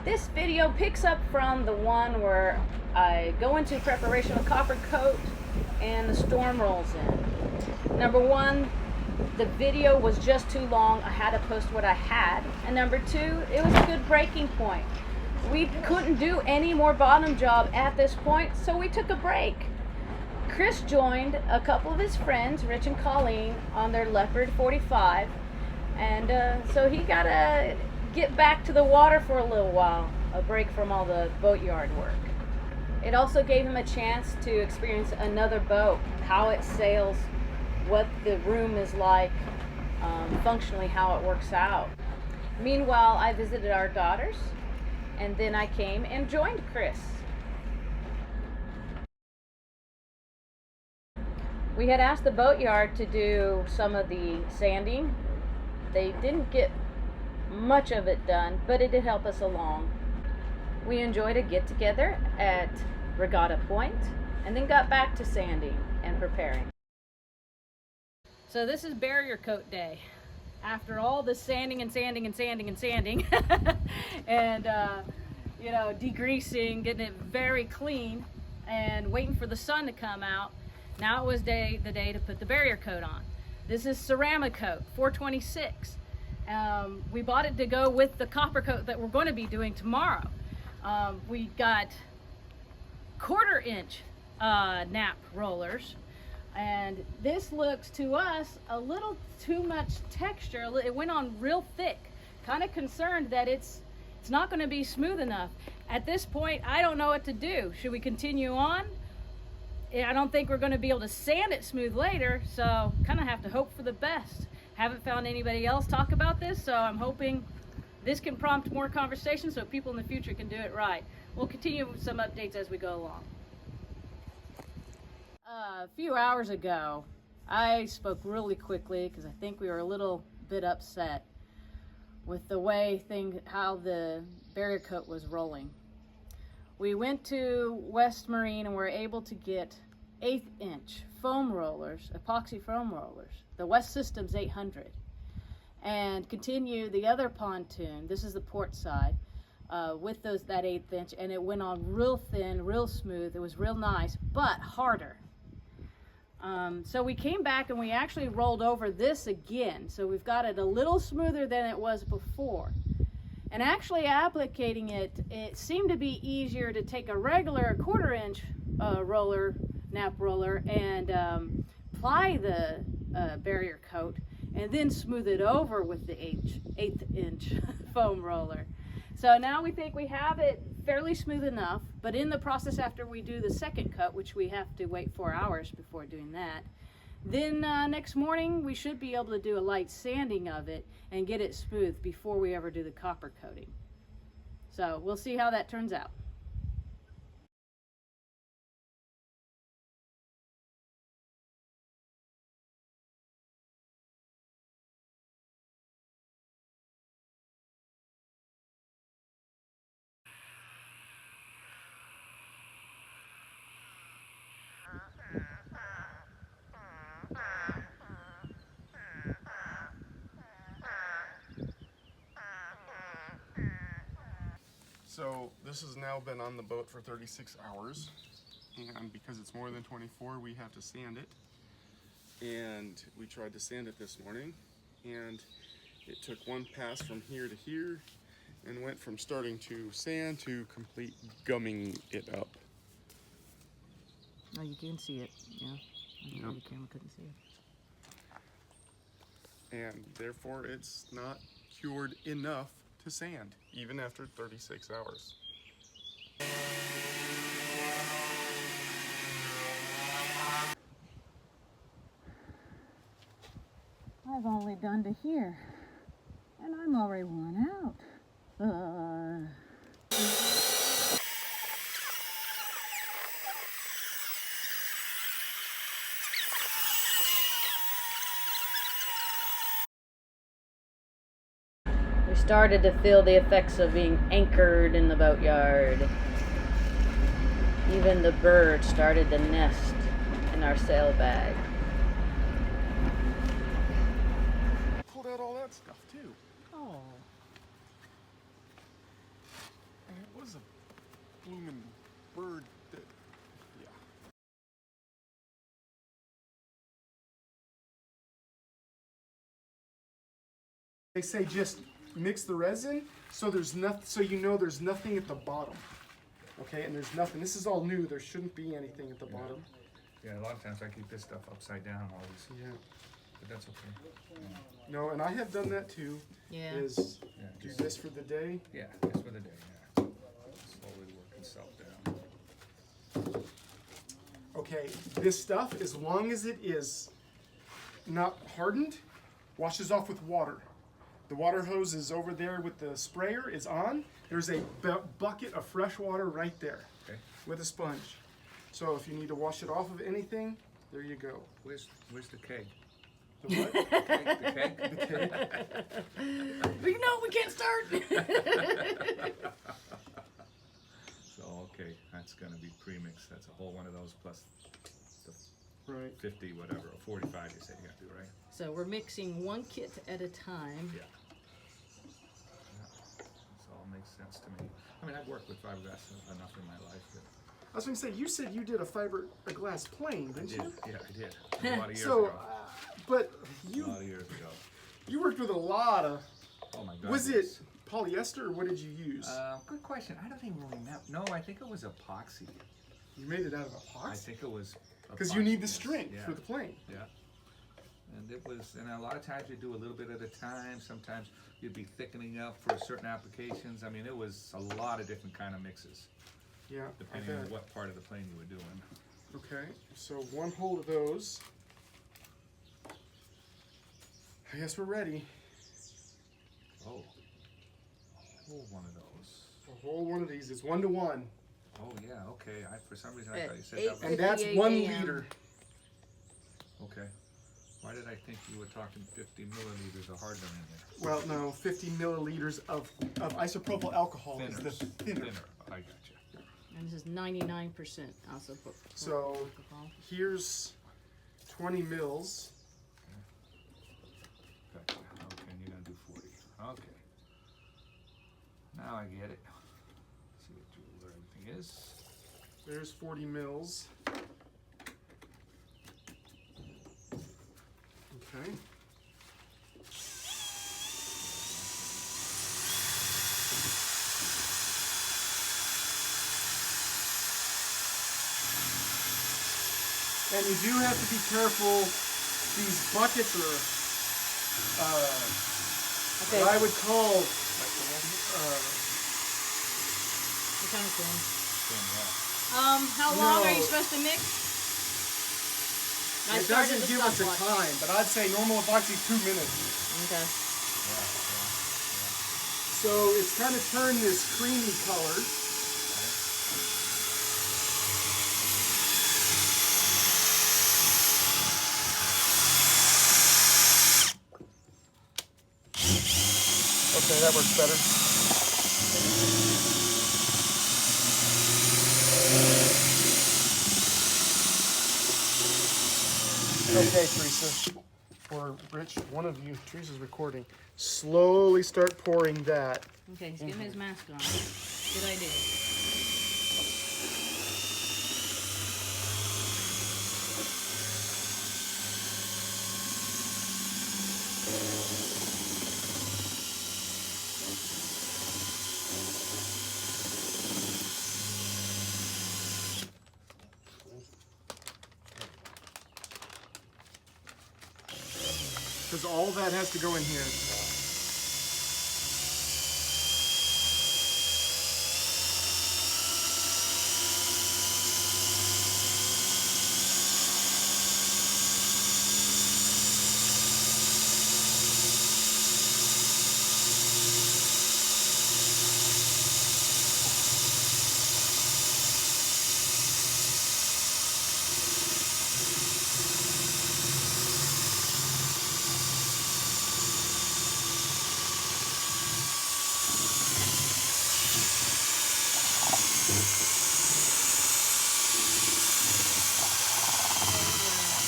This video picks up from the one where I go into preparation of CopperCoat and the storm rolls in. Number one, the video was just too long. I had to post what I had. And number two, it was a good breaking point. We couldn't do any more bottom job at this point, so we took a break. Chris joined a couple of his friends, Rich and Colleen, on their Leopard 45, and so he got to get back to the water for a little while, a break from all the boatyard work. It also gave him a chance to experience another boat, how it sails, what the room is like, functionally how it works out. Meanwhile, I visited our daughters, and then I came and joined Chris. We had asked the boatyard to do some of the sanding. They didn't get much of it done, but it did help us along. We enjoyed a get-together at Regatta Point, and then got back to sanding and preparing. So this is barrier coat day. After all the sanding and sanding and sanding and sanding, and you know, degreasing, getting it very clean, and waiting for the sun to come out, now it was the day to put the barrier coat on. This is ceramic coat, 426. We bought it to go with the copper coat that we're going to be doing tomorrow. We got 1/4 inch nap rollers, and this looks to us a little too much texture. It went on real thick. Kind of concerned that it's not going to be smooth enough. At this point, I don't know what to do. Should we continue on? I don't think we're going to be able to sand it smooth later, so kind of have to hope for the best. Haven't found anybody else talk about this, so I'm hoping this can prompt more conversation so people in the future can do it right. We'll continue with some updates as we go along. A few hours ago, I spoke really quickly because I think we were a little bit upset with the way how the barrier coat was rolling. We went to West Marine and were able to get 1/8 inch foam rollers, epoxy foam rollers, the West Systems 800, and continue the other pontoon. This is the port side with that 1/8 inch, and it went on real thin, real smooth. It was real nice, but harder. So we came back and we actually rolled over this again. So we've got it a little smoother than it was before. And actually applicating it, it seemed to be easier to take a regular 1/4 inch nap roller, and apply the barrier coat, and then smooth it over with the 1/8 inch foam roller. So now we think we have it fairly smooth enough, but in the process, after we do the second coat, which we have to wait 4 hours before doing that, then next morning we should be able to do a light sanding of it and get it smooth before we ever do the copper coating. So we'll see how that turns out. So this has now been on the boat for 36 hours, and because it's more than 24, we have to sand it. And we tried to sand it this morning, and it took one pass from here to here and went from starting to sand to complete gumming it up. Oh, you can see it, yeah. Yep. The camera couldn't see it. And therefore it's not cured enough to sand, even after 36 hours. I've only done to here, and I'm already worn out. We started to feel the effects of being anchored in the boatyard. Even the birds started to nest in our sail bag. Pulled out all that stuff too. Oh. blooming bird that, yeah. They say just mix the resin so there's nothing, so you know there's nothing at the bottom. Okay, and there's nothing. This is all new. There shouldn't be anything at the bottom. Yeah, a lot of times I keep this stuff upside down always. Yeah. But that's okay. Yeah. No, and I have done that too. Yeah. Is Yeah, do just- this for the day. Yeah, just for the day, yeah. Slowly work itself down. Okay, this stuff, as long as it is not hardened, washes off with water. The water hose is over there with the sprayer, is on. There's a bucket of fresh water right there Okay. with a sponge. So if you need to wash it off of anything, there you go. Where's the keg? The what? The keg? The keg. But you know, we can't start. So, okay, that's gonna be pre-mixed. That's a whole one of those plus the Right. 50, whatever, or 45 you said you gotta do, right? So we're mixing one kit at a time. Yeah. This all makes sense to me. I mean, I've worked with fiberglass enough in my life that I was going to say, you said you did a glass plane, didn't you? yeah, I did. A lot of years So, ago. but A lot of years ago. you worked with a lot of. Oh my God. Was it polyester or what did you use? Good question. I don't even really know. No, I think it was epoxy. You made it out of I epoxy think it was because you need the epoxy, strength yes. for the plane. Yeah. And it was, and a lot of times you do a little bit at a time. Sometimes you'd be thickening up for certain applications. I mean, it was a lot of different kind of mixes, Yeah. depending I on bet. what part of the plane you were doing. Okay, so one whole of those. I guess we're ready. Oh, a whole one of those. A whole one of these is 1 to 1, Oh yeah, okay. For some reason I At thought you said that was, 8:50 and that's 58 1 a.m. liter. okay. Why did I think you were talking 50 milliliters of hardener in there? Well, no, 50 milliliters of isopropyl alcohol is the thinner. I got you. And this is 99% also. So here's 20 mils. Gotcha. Okay, and you're gonna do 40. Okay. Now I get it. See where everything is. There's 40 mils. Okay. And you do have to be careful. These buckets are Okay. what I would call We're kind of thin. Yeah. How long are you No. supposed to mix? I it started doesn't the give us a stopwatch. time, but I'd say normal epoxy 2 minutes. Okay. So it's kind of turned this creamy color. Okay, that works better. Okay, Teresa, or Rich, one of you, Teresa's recording. Slowly start pouring that. Okay, he's getting his mask on. Good idea. Because all that has to go in here.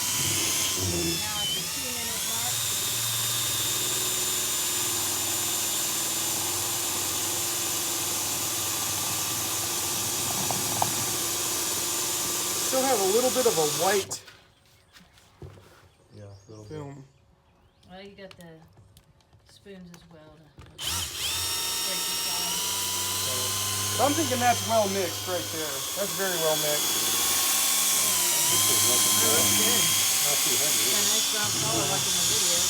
Now at the 2-minute mark. still have a little bit of a white film. Well, you got the spoons as well to break the side. But I'm thinking that's well mixed right there. That's very well mixed. Not too heavy. Got a nice brown color like in the video.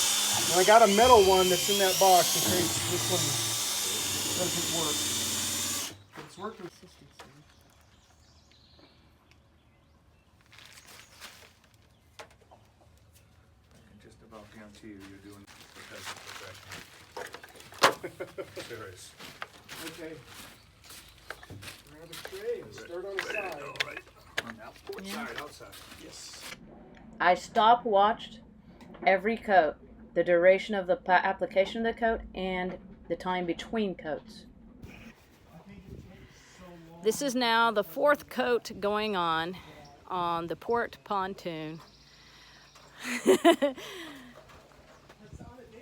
And I got a metal one that's in that box in case this one doesn't work. But it's working. Just about guarantee you're doing professional. There is. Okay. Grab a tray and start on the side. All right. Outside. Yes. I stopwatched every coat, the duration of the application of the coat and the time between coats. This is now the fourth coat going on the port pontoon.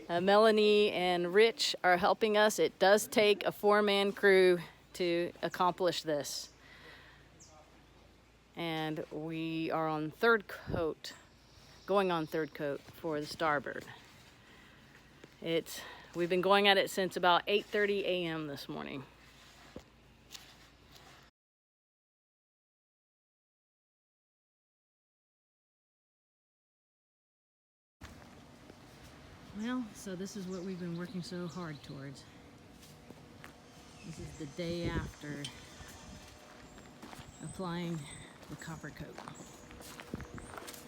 Melanie and Rich are helping us. It does take a 4-man crew to accomplish this. And we are on third coat, going on third coat for the starboard. We've been going at it since about 8:30 a.m. this morning. Well, so this is what we've been working so hard towards. This is the day after applying the CopperCoat.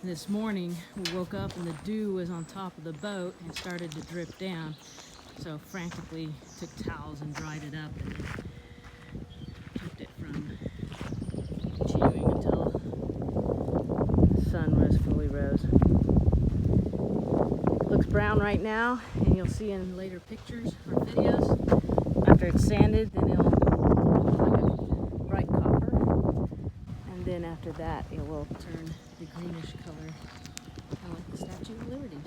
This morning we woke up and the dew was on top of the boat and started to drip down. So frantically took towels and dried it up and kept it from chewing until the sun was fully rose. Looks brown right now, and you'll see in later pictures or videos. After it's sanded, then it'll look like a bright copper. And then after that, it will turn the greenish color, kind of like the Statue of Liberty.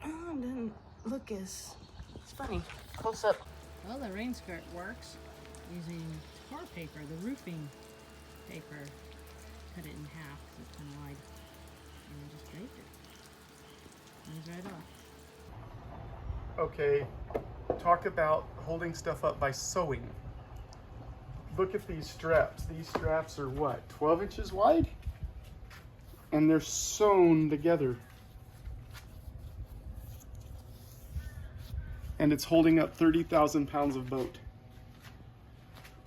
Oh, it doesn't look as, it's funny, close up. Well, the rain skirt works using tar paper, the roofing paper. Cut it in half so it's kind of wide, and then just drape it. Comes right off. Okay, talk about holding stuff up by sewing. Look at these straps. These straps are what, 12 inches wide? And they're sewn together. And it's holding up 30,000 pounds of boat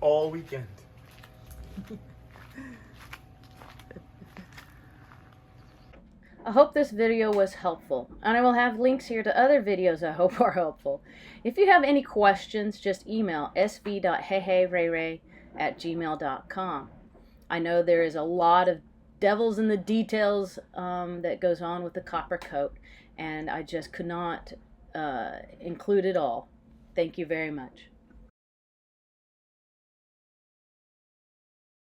all weekend. I hope this video was helpful, and I will have links here to other videos I hope are helpful. If you have any questions, just email sv.heyrayray@gmail.com. I know there is a lot of devils in the details that goes on with the CopperCoat, and I just could not include it all. Thank you very much.